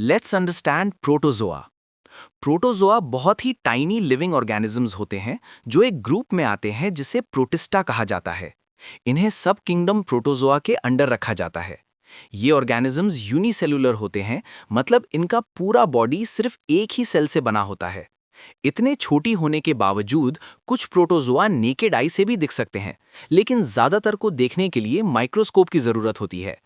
Let's understand protozoa. Protozoa बहुत ही tiny living organisms होते हैं जो एक ग्रुप में आते हैं जिसे प्रोटिस्टा कहा जाता है। इन्हें सब किंगडम प्रोटोजोआ के अंडर रखा जाता है। ये ऑर्गेनिजम्स यूनिसेलुलर होते हैं, मतलब इनका पूरा बॉडी सिर्फ एक ही सेल से बना होता है। इतने छोटी होने के बावजूद कुछ प्रोटोजोआ नेकेड आई से भी दिख सकते हैं, लेकिन ज्यादातर को देखने के लिए माइक्रोस्कोप की जरूरत होती है।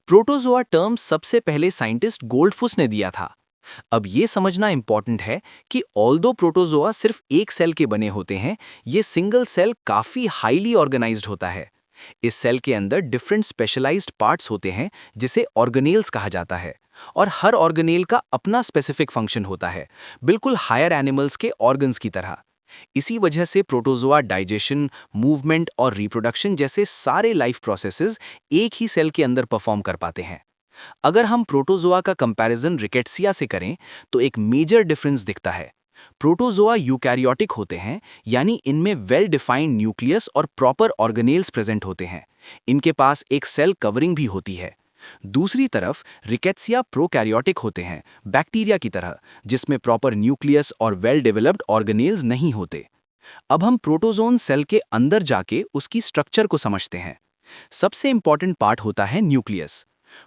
प्रोटोजोआ टर्म सबसे पहले साइंटिस्ट गोल्डफुस ने दिया था। अब ये समझना इंपॉर्टेंट है कि ऑल्दो प्रोटोजोआ सिर्फ एक सेल के बने होते हैं, ये सिंगल सेल काफी हाईली ऑर्गेनाइज्ड होता है। इस सेल के अंदर डिफरेंट स्पेशलाइज्ड पार्ट्स होते हैं जिसे ऑर्गेनेल्स कहा जाता है, और हर ऑर्गेनेल का अपना स्पेसिफिक फंक्शन होता है, बिल्कुल हायर एनिमल्स के ऑर्गन्स की तरह। इसी वजह से प्रोटोजोआ डाइजेशन, मूवमेंट और रिप्रोडक्शन जैसे सारे लाइफ प्रोसेसेस एक ही सेल के अंदर परफॉर्म कर पाते हैं। अगर हम प्रोटोजोआ का कंपैरिजन रिकेट्सिया से करें तो एक मेजर डिफरेंस दिखता है। प्रोटोजोआ यूकैरियोटिक होते हैं, यानी इनमें वेल डिफाइंड न्यूक्लियस और प्रॉपर ऑर्गेनेल्स प्रेजेंट होते हैं। इनके पास एक सेल कवरिंग भी होती है। दूसरी तरफ रिकेट्सिया प्रोकैरियोटिक होते हैं, बैक्टीरिया की तरह, जिसमें प्रॉपर न्यूक्लियस और वेल डेवलप्ड ऑर्गेनेल्स नहीं होते। अब हम प्रोटोजोन सेल के अंदर जाके उसकी स्ट्रक्चर को समझते हैं। सबसे इंपॉर्टेंट पार्ट होता है न्यूक्लियस।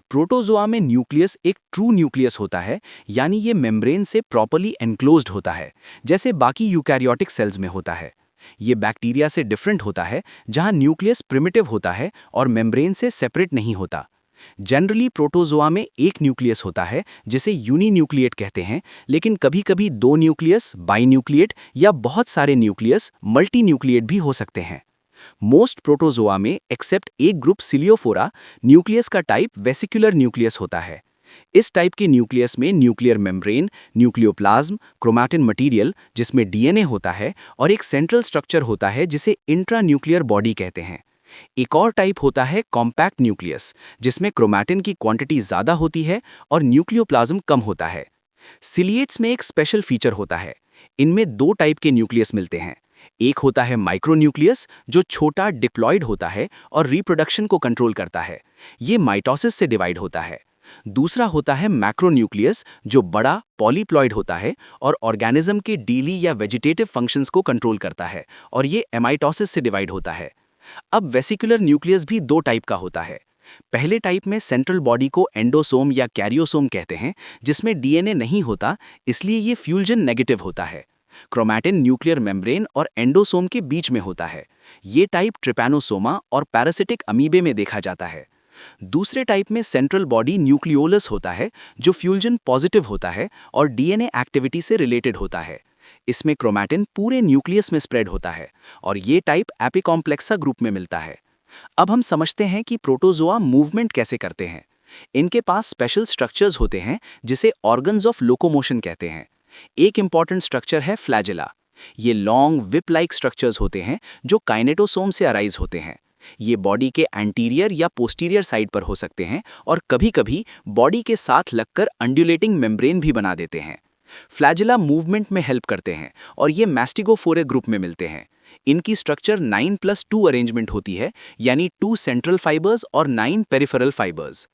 प्रोटोजोआ में न्यूक्लियस एक ट्रू न्यूक्लियस होता है, यानी ये मेम्ब्रेन से प्रॉपर्ली एनक्लोज्ड होता है, जैसे बाकी यूकैरियोटिक सेल्स में होता है। ये बैक्टीरिया से डिफरेंट होता है, जहां न्यूक्लियस प्रिमिटिव होता है और मेम्ब्रेन से सेपरेट नहीं होता। जनरली प्रोटोजोआ में एक न्यूक्लियस होता है जिसे यूनिन्यूक्लिएट कहते हैं, लेकिन कभी-कभी दो न्यूक्लियस, बाइन्यूक्लिएट या बहुत सारे न्यूक्लियस, मल्टीन्यूक्लिएट भी हो सकते हैं। मोस्ट प्रोटोजोआ में एक्सेप्ट एक ग्रुप सिलियोफोरा, न्यूक्लियस का टाइप वेसिकुलर न्यूक्लियस होता है। इस टाइप के न्यूक्लियस में nuclear membrane, nucleoplasm, chromatin material जिसमें डीएनए होता है, और एक सेंट्रल स्ट्रक्चर होता है जिसे इंट्रान्यूक्लियर बॉडी कहते हैं। एक और टाइप होता है कॉम्पैक्ट न्यूक्लियस, जिसमें क्रोमैटिन की क्वांटिटी ज़्यादा होती है और न्यूक्लियोप्लाज्म कम होता है। सिलिएट्स में एक स्पेशल फीचर होता है। इनमें दो टाइप के न्यूक्लियस मिलते हैं। एक होता है माइक्रोन्यूक्लियस, जो छोटा डिप्लॉयड होता है और रिप्रोडक्शन को कंट्रोल करता है। ये माइटोसिस से डिवाइड होता है। दूसरा होता है मैक्रोन्यूक्लियस, जो बड़ा पॉलीप्लॉयड होता है और ऑर्गेनिज्म के डेली या वेजिटेटिव फंक्शंस को कंट्रोल करता है, और ये एमाइटोसिस से डिवाइड होता है। अब वेसिकुलर न्यूक्लियस भी दो टाइप का होता है। पहले टाइप में सेंट्रल बॉडी को एंडोसोम या कैरियोसोम कहते हैं, जिसमें डीएनए नहीं होता, इसलिए ये फ्यूजन नेगेटिव होता है। क्रोमैटिन न्यूक्लियर मेम्ब्रेन और एंडोसोम के बीच में होता है। ये टाइप ट्रिपैनोसोमा और पैरासिटिक अमीबे में देखा जाता है। दूसरे टाइप में सेंट्रल बॉडी न्यूक्लियोलस होता है, जो फ्यूजन पॉजिटिव होता है और डीएनए एक्टिविटी से रिलेटेड होता है। इसमें क्रोमैटिन पूरे न्यूक्लियस में स्प्रेड होता है, और ये टाइप एपिकॉम्प्लेक्सा ग्रुप में मिलता है। अब हम समझते हैं कि प्रोटोजोआ मूवमेंट कैसे करते हैं। इनके पास स्पेशल स्ट्रक्चर्स होते हैं जिसे ऑर्गन्स ऑफ लोकोमोशन कहते हैं। एक इंपॉर्टेंट स्ट्रक्चर है फ्लैजिला। ये लॉन्ग विप लाइक स्ट्रक्चर्स होते हैं जो काइनेटोसोम से अराइज होते हैं। ये बॉडी के एंटीरियर या पोस्टीरियर साइड पर हो सकते हैं और कभी-कभी बॉडी के साथ लगकर अंडुलेटिंग मेम्ब्रेन भी बना देते हैं। फ्लैजिला मूवमेंट में हेल्प करते हैं और ये मैस्टिगोफोरे ग्रुप में मिलते हैं। इनकी स्ट्रक्चर 9+2 अरेंजमेंट होती है, यानी 2 सेंट्रल फाइबर्स और 9 पेरिफेरल फाइबर्स।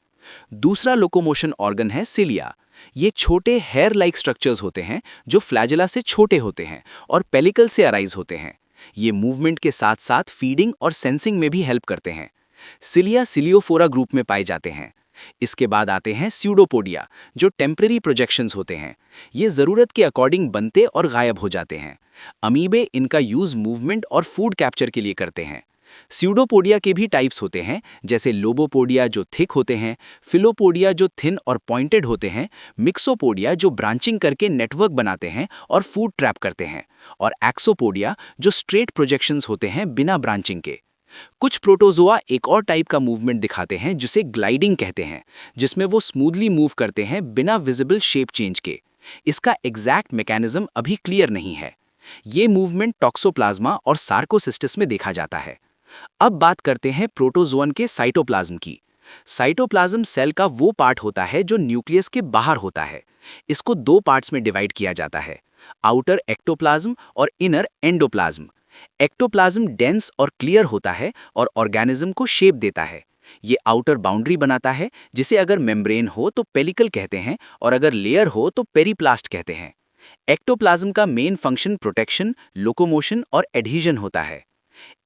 दूसरा लोकोमोशन ऑर्गन है सिलिया। ये छोटे हेयर लाइक स्ट्रक्चर्स होते हैं जो फ्लैजिला से छोटे होते हैं और पेलिकल से अराइज होते हैं। ये मूवमेंट के साथ साथ फीडिंग और सेंसिंग में भी हेल्प करते हैं। सिलिया सिलियोफोरा ग्रुप में पाए जाते हैं। इसके बाद आते हैं स्यूडोपोडिया, जो टेम्परेरी प्रोजेक्शंस होते हैं। ये ज़रूरत के अकॉर्डिंग बनते और गायब हो जाते हैं। अमीबे इनका यूज़ मूवमेंट और फूड कैप्चर के लिए करते हैं। स्यूडोपोडिया के भी टाइप्स होते हैं, जैसे लोबोपोडिया जो थिक होते हैं, फिलोपोडिया जो थिन और पॉइंटेड होते हैं, मिक्सोपोडिया जो ब्रांचिंग करके नेटवर्क बनाते हैं और फूड ट्रैप करते हैं, और एक्सोपोडिया जो स्ट्रेट प्रोजेक्शंस होते हैं बिना ब्रांचिंग के। कुछ प्रोटोजोआ एक और टाइप का मूवमेंट दिखाते हैं जिसे ग्लाइडिंग कहते हैं, जिसमें वो स्मूथली मूव करते हैं बिना विजिबल शेप चेंज के। इसका एग्जैक्ट मैकेनिज्म अभी क्लियर नहीं है। ये मूवमेंट टॉक्सोप्लाज्मा और सार्कोसिस्टिस में देखा जाता है। अब बात करते हैं प्रोटोजोअन के साइटोप्लाज्म की। साइटोप्लाज्म सेल का वो पार्ट होता है जो न्यूक्लियस के बाहर होता है। इसको दो पार्ट्स में डिवाइड किया जाता है, आउटर एक्टोप्लाज्म और इनर एंडोप्लाज्म। एक्टोप्लाज्म डेंस और क्लियर होता है और ऑर्गेनिज्म को शेप देता है। ये आउटर बाउंड्री बनाता है, जिसे अगर मेम्ब्रेन हो तो पेलिकल कहते हैं और अगर लेयर हो तो पेरीप्लास्ट कहते हैं। एक्टोप्लाज्म का मेन फंक्शन प्रोटेक्शन, लोकोमोशन और एडहीजन होता है।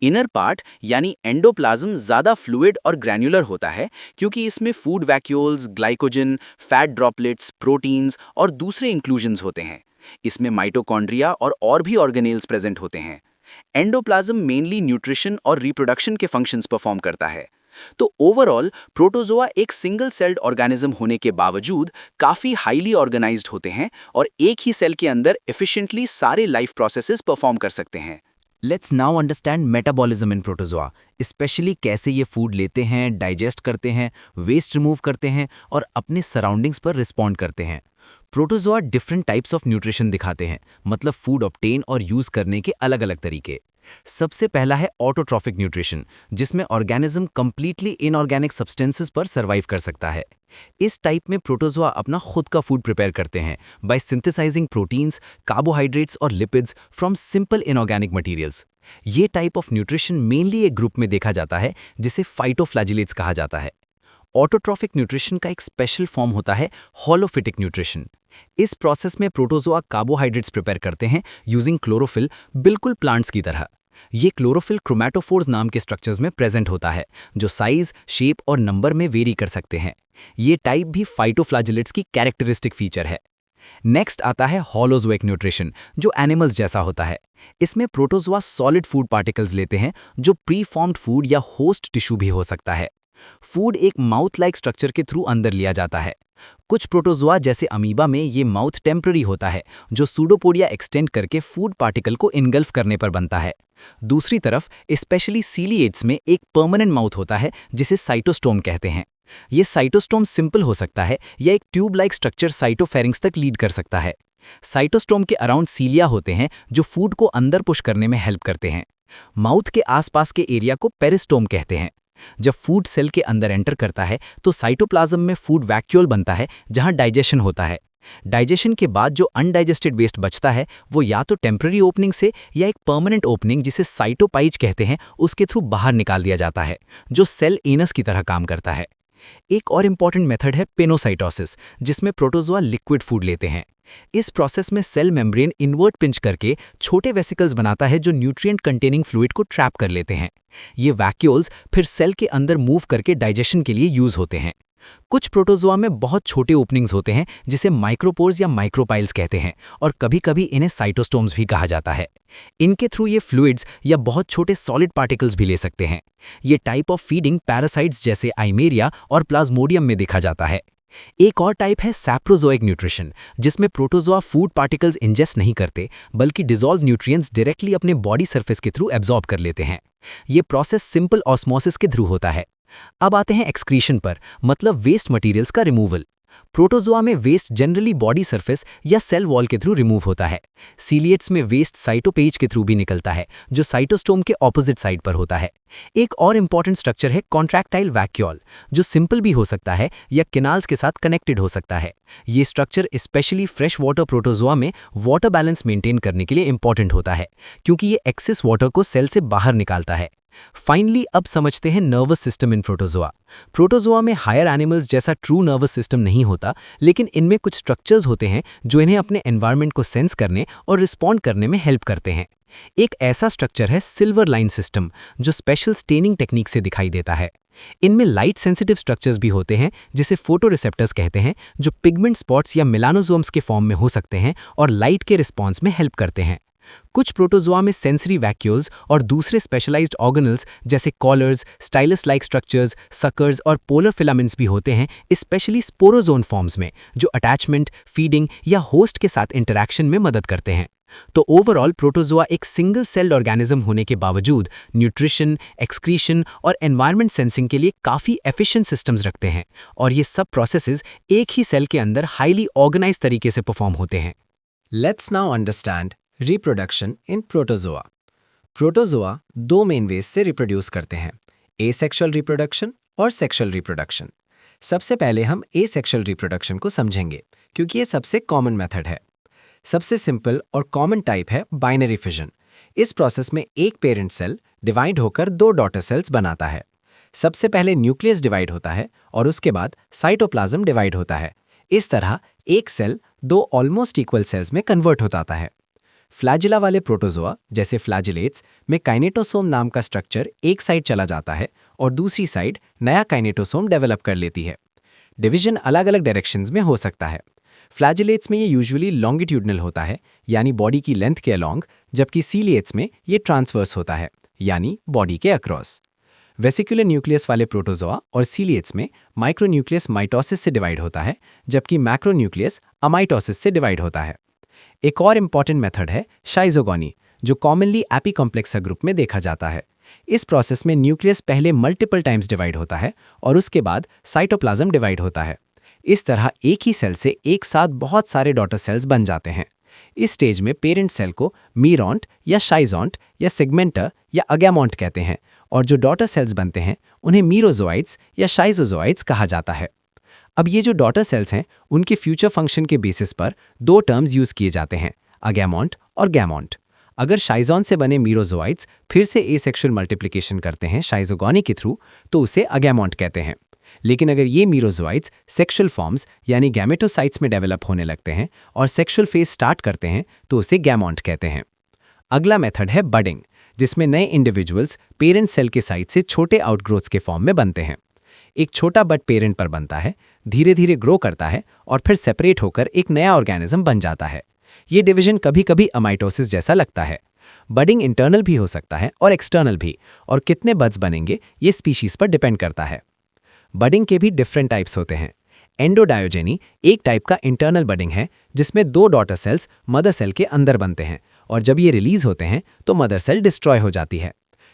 इनर पार्ट यानी एंडोप्लाज्म ज़्यादा फ्लूइड और ग्रैन्युलर होता है, क्योंकि इसमें food vacuoles, glycogen, fat droplets, proteins और दूसरे इंक्लूजन्स होते हैं। इसमें माइटोकॉन्ड्रिया और भी ऑर्गेनेल्स प्रेजेंट होते हैं। एंडोप्लाज्म मेनली न्यूट्रिशन और रिप्रोडक्शन के फंक्शंस परफॉर्म करता है। तो ओवरऑल प्रोटोजोआ एक सिंगल सेल्ड ऑर्गेनिज्म होने के बावजूद काफ़ी हाईली ऑर्गेनाइज्ड होते हैं और एक ही सेल के अंदर एफिशिएंटली सारे लाइफ प्रोसेसेस परफॉर्म कर सकते हैं। Let's now understand metabolism in protozoa, specially कैसे ये फूड लेते हैं, डाइजेस्ट करते हैं, वेस्ट रिमूव करते हैं और अपने सराउंडिंग्स पर रिस्पॉन्ड करते हैं। Protozoa different types of nutrition दिखाते हैं, मतलब फूड ऑब्टेन और यूज करने के अलग अलग तरीके। सबसे पहला है ऑटोट्रॉफिक न्यूट्रिशन, जिसमें ऑर्गेनिज्म कंप्लीटली इनऑर्गेनिक सब्सटेंसेस पर सर्वाइव कर सकता है। इस टाइप में प्रोटोजोआ अपना खुद का फूड प्रिपेयर करते हैं बाय सिंथेसाइजिंग प्रोटीन्स, कार्बोहाइड्रेट्स और lipids from simple inorganic materials. ये टाइप ऑफ न्यूट्रिशन मेनली एक ग्रुप में देखा जाता है जिसे फाइटोफ्लैजिलेट्स कहा जाता है। ऑटोट्रॉफिक न्यूट्रिशन का एक स्पेशल फॉर्म होता है होलोफिटिक न्यूट्रिशन। इस प्रोसेस में प्रोटोजोआ कार्बोहाइड्रेट्स प्रिपेयर करते हैं यूजिंग क्लोरोफिल, बिल्कुल प्लांट्स की तरह। ये क्लोरोफिल क्रोमैटोफोर्स नाम के स्ट्रक्चर्स में प्रेजेंट होता है, जो साइज, शेप और नंबर में वेरी कर सकते हैं। ये टाइप भी फाइटोफ्लैजिलेट्स की कैरेक्टरिस्टिक फीचर है। नेक्स्ट आता है होलोजोइक न्यूट्रिशन, जो एनिमल्स जैसा होता है। इसमें प्रोटोजोआ सॉलिड फूड पार्टिकल्स लेते हैं, जो प्री फॉर्म्ड फूड या होस्ट टिश्यू भी हो सकता है। फूड एक माउथ लाइक स्ट्रक्चर के थ्रू अंदर लिया जाता है। कुछ प्रोटोजोआ जैसे अमीबा में ये माउथ टेम्पररी होता है, जो सूडोपोडिया एक्सटेंड करके फूड पार्टिकल को इनगल्फ करने पर बनता है। दूसरी तरफ स्पेशली सीलिएट्स में एक परमानेंट माउथ होता है, जिसे साइटोस्टोम कहते हैं। ये साइटोस्टोम सिंपल हो सकता है या एक ट्यूब लाइक स्ट्रक्चर साइटोफेरिंग्स तक लीड कर सकता है। साइटोस्टोम के अराउंड सीलिया होते हैं, जो फूड को अंदर पुश करने में हेल्प करते हैं। माउथ के आसपास के एरिया को पेरिस्टोम कहते हैं। जब फूड सेल के अंदर एंटर करता है तो साइटोप्लाज्म में फूड वैक्यूल बनता है, जहां डाइजेशन होता है। डाइजेशन के बाद जो अनडाइजेस्टेड वेस्ट बचता है, वो या तो टेम्पररी ओपनिंग से या एक परमानेंट ओपनिंग, जिसे साइटोपाइज कहते हैं, उसके थ्रू बाहर निकाल दिया जाता है, जो सेल एनस की तरह काम करता है। एक और इम्पॉर्टेंट मेथड है पेनोसाइटोसिस, जिसमें प्रोटोजोआ लिक्विड फूड लेते हैं। इस प्रोसेस में सेल मेम्ब्रेन इन्वर्ट पिंच करके छोटे वेसिकल्स बनाता है, जो न्यूट्रिएंट कंटेनिंग फ्लूइड को ट्रैप कर लेते हैं। ये वैक्यूल्स फिर सेल के अंदर मूव करके डाइजेशन के लिए यूज होते हैं। कुछ प्रोटोजोआ में बहुत छोटे ओपनिंग्स होते हैं, जिसे माइक्रोपोर्स या माइक्रोपाइल्स कहते हैं, और कभी-कभी इन्हें साइटोस्टोम्स भी कहा जाता है। इनके थ्रू ये फ्लूइड्स या बहुत छोटे सॉलिड पार्टिकल्स भी ले सकते हैं। ये टाइप ऑफ फीडिंग पैरासाइट्स जैसे आइमेरिया और प्लाज्मोडियम में देखा जाता है। एक और टाइप है सैप्रोजोइक न्यूट्रिशन, जिसमें प्रोटोजोआ फूड पार्टिकल्स इंजेस्ट नहीं करते, बल्कि डिसॉल्व न्यूट्रिएंट्स डायरेक्टली अपने बॉडी सरफेस के थ्रू एब्जॉर्ब कर लेते हैं। ये प्रोसेस सिंपल ऑस्मोसिस के थ्रू होता है। अब आते हैं एक्सक्रीशन पर, मतलब वेस्ट मटेरियल्स का रिमूवल। प्रोटोजोआ में वेस्ट जनरली बॉडी सरफेस या सेल वॉल के थ्रू रिमूव होता है। सीलिएट्स में वेस्ट साइटोपेज के थ्रू भी निकलता है, जो साइटोस्टोम के ऑपोजिट साइड पर होता है। एक और इंपॉर्टेंट स्ट्रक्चर है कॉन्ट्रैक्टाइल वैक्यूल, जो सिंपल भी हो सकता है या किनाल्स के साथ कनेक्टेड हो सकता है। ये structure specially fresh water protozoa में वाटर बैलेंस मेंटेन करने के लिए इंपॉर्टेंट होता है, क्योंकि ये एक्सेस वाटर को सेल से बाहर निकालता है। फाइनली अब समझते हैं nervous system in protozoa. Protozoa में हायर एनिमल्स जैसा ट्रू नर्वस सिस्टम नहीं होता, लेकिन इनमें कुछ स्ट्रक्चर्स होते हैं जो इन्हें अपने एनवायरनमेंट को सेंस करने और रिस्पॉन्ड करने में हेल्प करते हैं। एक ऐसा स्ट्रक्चर है सिल्वर लाइन सिस्टम, जो स्पेशल स्टेनिंग टेक्निक से दिखाई देता है। इनमें लाइट सेंसिटिव स्ट्रक्चर्स भी होते हैं, जिसे फोटोरिसेप्टर्स कहते हैं, जो पिगमेंट स्पॉट्स या मेलानोसोम्स के फॉर्म में हो सकते हैं और लाइट के रिस्पॉन्स में हेल्प करते हैं। कुछ प्रोटोजोआ में सेंसरी वैक्यूल्स और दूसरे स्पेशलाइज्ड ऑर्गेनल्स जैसे collars, stylus like structures, suckers और पोलर फिलामेंट्स भी होते हैं, स्पेशली स्पोरोजोन फॉर्म्स में, जो अटैचमेंट, फीडिंग या होस्ट के साथ इंटरैक्शन में मदद करते हैं। तो ओवरऑल प्रोटोजोआ एक सिंगल सेल्ड ऑर्गेनिज्म होने के बावजूद न्यूट्रिशन, एक्सक्रीशन और एनवायरनमेंट सेंसिंग के लिए काफ़ी एफिशिएंट सिस्टम्स रखते हैं, और ये सब प्रोसेसेस एक ही सेल के अंदर हाईली ऑर्गेनाइज तरीके से परफॉर्म होते हैं। Let's now understand reproduction in protozoa. Protozoa दो मेन वेज से रिप्रोड्यूस करते हैं, एसेक्सुअल रिप्रोडक्शन और सेक्सुअल रिप्रोडक्शन। सबसे पहले हम एसेक्सुअल रिप्रोडक्शन को समझेंगे, क्योंकि ये सबसे कॉमन मेथड है। सबसे सिंपल और कॉमन टाइप है बाइनरी फिजन। इस प्रोसेस में एक पेरेंट सेल डिवाइड होकर दो डॉटर सेल्स बनाता है। सबसे पहले न्यूक्लियस डिवाइड होता है और उसके बाद साइटोप्लाज्म डिवाइड होता है। इस तरह एक सेल दो ऑलमोस्ट इक्वल सेल्स में कन्वर्ट हो जाता है। फ्लैजिला वाले प्रोटोजोआ जैसे फ्लैजिलेट्स में काइनेटोसोम नाम का स्ट्रक्चर एक साइड चला जाता है और दूसरी साइड नया काइनेटोसोम डेवलप कर लेती है। डिवीजन अलग अलग डायरेक्शंस में हो सकता है। फ्लैजिलेट्स में ये यूजुअली लॉन्गिट्यूडनल होता है, यानी बॉडी की लेंथ के अलोंग, जबकि सीलिएट्स में ये ट्रांसवर्स होता है, यानी बॉडी के अक्रॉस। वेसिकुलर न्यूक्लियस वाले प्रोटोजोआ और सीलिएट्स में माइक्रोन्यूक्लियस माइटोसिस से डिवाइड होता है, जबकि मैक्रोन्यूक्लियस अमाइटोसिस से डिवाइड होता है। एक और इंपॉर्टेंट मेथड है शाइजोगोनी, जो कॉमनली एपीकॉम्प्लेक्सा ग्रुप में देखा जाता है। इस प्रोसेस में न्यूक्लियस पहले मल्टीपल टाइम्स डिवाइड होता है और उसके बाद साइटोप्लाज्म डिवाइड होता है। इस तरह एक ही सेल से एक साथ बहुत सारे डॉटर सेल्स बन जाते हैं। इस स्टेज में पेरेंट सेल को मीरोंट या शाइजोंट या सेगमेंटर या अगैमोंट कहते हैं और जो डॉटर सेल्स बनते हैं उन्हें मीरोजोइड्स या शाइजोजोइड्स कहा जाता है। अब ये जो डॉटर सेल्स हैं उनके फ्यूचर फंक्शन के बेसिस पर दो टर्म्स यूज किए जाते हैं, अगैमोंट और गैमोंट। अगर शाइजोन से बने मीरोजोइड्स फिर से एसेक्सुअल मल्टीप्लिकेशन करते हैं शाइजोगोनी के थ्रू तो उसे अगैमोंट कहते हैं। लेकिन अगर ये मीरोजोइड्स सेक्सुअल फॉर्म्स यानी गैमेटोसाइट्स में डेवलप होने लगते हैं और सेक्सुअल फेज स्टार्ट करते हैं तो उसे गैमोंट कहते हैं। अगला मेथड है बडिंग, जिसमें नए इंडिविजुअल्स पेरेंट सेल के साइड से छोटे आउटग्रोथ्स के फॉर्म में बनते हैं। एक छोटा बड पेरेंट पर बनता है, धीरे धीरे ग्रो करता है और फिर सेपरेट होकर एक नया ऑर्गेनिज्म बन जाता है। ये डिवीजन कभी कभी अमाइटोसिस जैसा लगता है। बडिंग इंटरनल भी हो सकता है और एक्सटर्नल भी, और कितने बड्स बनेंगे ये स्पीशीज पर डिपेंड करता है। बडिंग के भी डिफरेंट टाइप्स होते हैं। एंडोडायोजेनी एक टाइप का इंटरनल बडिंग है जिसमें दो डॉटर सेल्स मदर सेल के अंदर बनते हैं और जब ये रिलीज होते हैं तो मदर सेल डिस्ट्रॉय हो जाती है।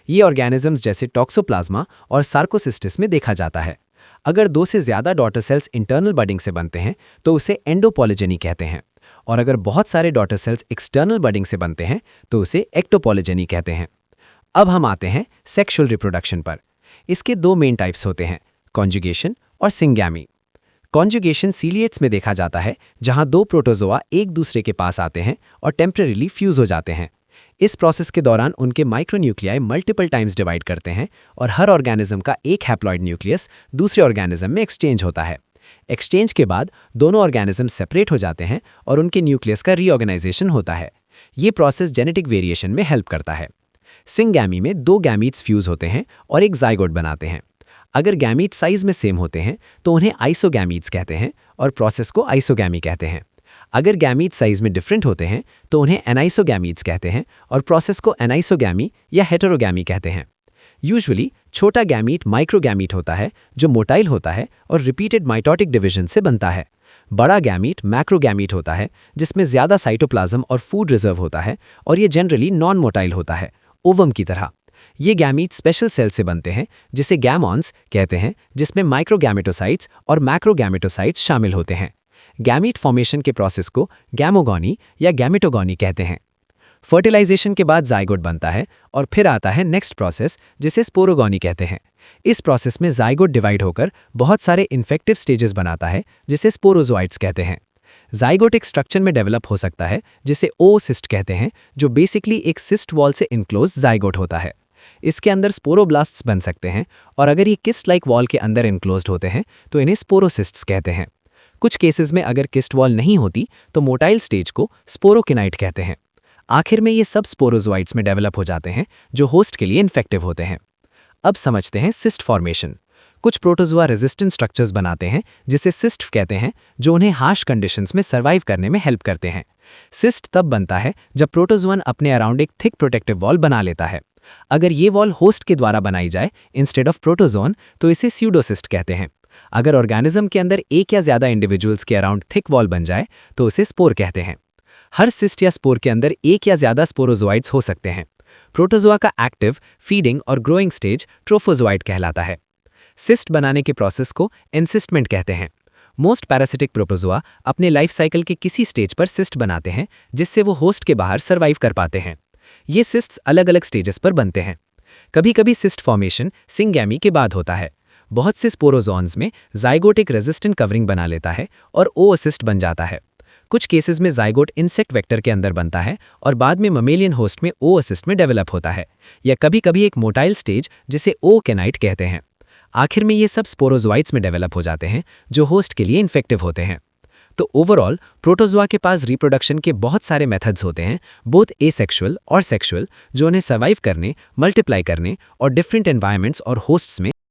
ये ऑर्गेनिजम्स जैसे टॉक्सोप्लाज्मा और सार्कोसिस्टिस में देखा जाता है। अगर दो से ज्यादा डॉटर सेल्स इंटरनल बडिंग से बनते हैं तो उसे एंडोपॉलिजेनी कहते हैं, और अगर बहुत सारे डॉटर सेल्स एक्सटर्नल बडिंग से बनते हैं तो उसे एक्टोपॉलिजेनी कहते हैं। अब हम आते हैं सेक्सुअल रिप्रोडक्शन पर। इसके दो मेन टाइप्स होते हैं, कॉन्जुगेशन और सिंगैमी। कॉन्जुगेशन सीलिएट्स में देखा जाता है, जहां दो प्रोटोजोआ एक दूसरे के पास आते हैं और टेम्परेरीली फ्यूज हो जाते हैं। इस प्रोसेस के दौरान उनके माइक्रोन्यूक्लियाई मल्टीपल टाइम्स डिवाइड करते हैं और हर ऑर्गेनिज्म का एक हैप्लॉइड न्यूक्लियस दूसरे ऑर्गेनिज्म में एक्सचेंज होता है। एक्सचेंज के बाद दोनों ऑर्गेनिज्म सेपरेट हो जाते हैं और उनके न्यूक्लियस का रीऑर्गेनाइजेशन होता है। ये प्रोसेस जेनेटिक वेरिएशन में हेल्प करता है। सिंगैमी में दो गैमीट्स फ्यूज होते हैं और एक जाइगोट बनाते हैं। अगर गैमीट साइज में सेम होते हैं तो उन्हें आइसोगैमीट्स कहते हैं और प्रोसेस को आइसोगैमी कहते हैं। अगर गैमीट साइज में डिफरेंट होते हैं तो उन्हें एनाइसोगैमीट्स कहते हैं और प्रोसेस को एनाइसोगैमी या हेटेरोगैमी कहते हैं। यूजुअली छोटा गैमीट माइक्रोगैमीट होता है जो मोटाइल होता है और रिपीटेड माइटोटिक डिवीजन से बनता है। बड़ा गैमीट मैक्रोगैमीट होता है जिसमें ज्यादा साइटोप्लाज्म और फूड रिजर्व होता है और ये जनरली नॉन मोटाइल होता है, ओवम की तरह। ये गैमीट स्पेशल सेल से बनते हैं जिसे गैमॉन्स कहते हैं, जिसमें माइक्रोगैमेटोसाइट्स और मैक्रोगैमेटोसाइट्स शामिल होते हैं। गैमीट फॉर्मेशन के प्रोसेस को गैमोगोनी या गैमेटोगोनी कहते हैं। फर्टिलाइजेशन के बाद जाइगोट बनता है और फिर आता है नेक्स्ट प्रोसेस जिसे स्पोरोगोनी कहते हैं। इस प्रोसेस में जाइगोट डिवाइड होकर बहुत सारे इन्फेक्टिव स्टेजेस बनाता है जिसे स्पोरोजोइट्स कहते हैं। जाइगोट एक स्ट्रक्चर में डेवलप हो सकता है जिसे ओसिस्ट कहते हैं, जो बेसिकली एक सिस्ट वॉल से इनक्लोज जाइगोट होता है। इसके अंदर स्पोरोब्लास्ट्स बन सकते हैं और अगर ये किस्ट लाइक वॉल के अंदर इनक्लोज्ड होते हैं तो इन्हें स्पोरोसिस्ट्स कहते हैं। कुछ केसेस में अगर किस्ट वॉल नहीं होती तो मोटाइल स्टेज को स्पोरोकिनाइट कहते हैं। आखिर में ये सब स्पोरोजोइट्स में डेवलप हो जाते हैं जो होस्ट के लिए इन्फेक्टिव होते हैं। अब समझते हैं सिस्ट फॉर्मेशन। कुछ प्रोटोजोआ रेजिस्टेंट स्ट्रक्चर्स बनाते हैं जिसे सिस्ट कहते हैं, जो उन्हें हार्श कंडीशंस में सर्वाइव करने में हेल्प करते हैं। सिस्ट तब बनता है जब प्रोटोजोअन अपने अराउंड एक थिक प्रोटेक्टिव वॉल बना लेता है। अगर ये वॉल होस्ट के द्वारा बनाई जाए इंस्टेड ऑफ प्रोटोजोन तो इसे स्यूडोसिस्ट कहते हैं। अगर ऑर्गेनिज्म के अंदर एक या ज्यादा इंडिविजुअल्स के अराउंड थिक वॉल बन जाए तो उसे स्पोर कहते हैं। हर सिस्ट या स्पोर के अंदर एक या ज्यादा स्पोरोजोइड्स हो सकते हैं। प्रोटोजोआ का एक्टिव, फीडिंग और ग्रोइंग स्टेज ट्रोफोजोइड कहलाता है। सिस्ट बनाने के प्रोसेस को एनसिस्टमेंट कहते हैं। मोस्ट पैरासिटिक प्रोटोजोआ अपने लाइफ साइकिल के किसी स्टेज पर सिस्ट बनाते हैं जिससे वो होस्ट के बाहर सर्वाइव कर पाते हैं। ये सिस्ट्स अलग अलग स्टेजेस पर बनते हैं। कभी कभी सिस्ट फॉर्मेशन सिंगैमी के बाद होता है। बहुत से स्पोरोजोन्स में जाइगोट एक रेजिस्टेंट कवरिंग बना लेता है और ओसिस्ट बन जाता है। कुछ केसेस में जाइगोट इंसेक्ट वेक्टर के अंदर बनता है और बाद में ममेलियन होस्ट में ओसिस्ट में डेवलप होता है, या कभी कभी एक मोटाइल स्टेज जिसे ओकेनाइट कहते हैं। आखिर में ये सब स्पोरोजोइट्स में डेवलप हो जाते हैं जो होस्ट के लिए इन्फेक्टिव होते हैं। तो ओवरऑल प्रोटोजोआ के पास रिप्रोडक्शन के बहुत सारे मेथड्स होते हैं, बोथ एसेक्सुअल और सेक्सुअल, जो उन्हें सर्वाइव करने, मल्टीप्लाई करने और डिफरेंट एनवायरनमेंट्स और होस्ट्स में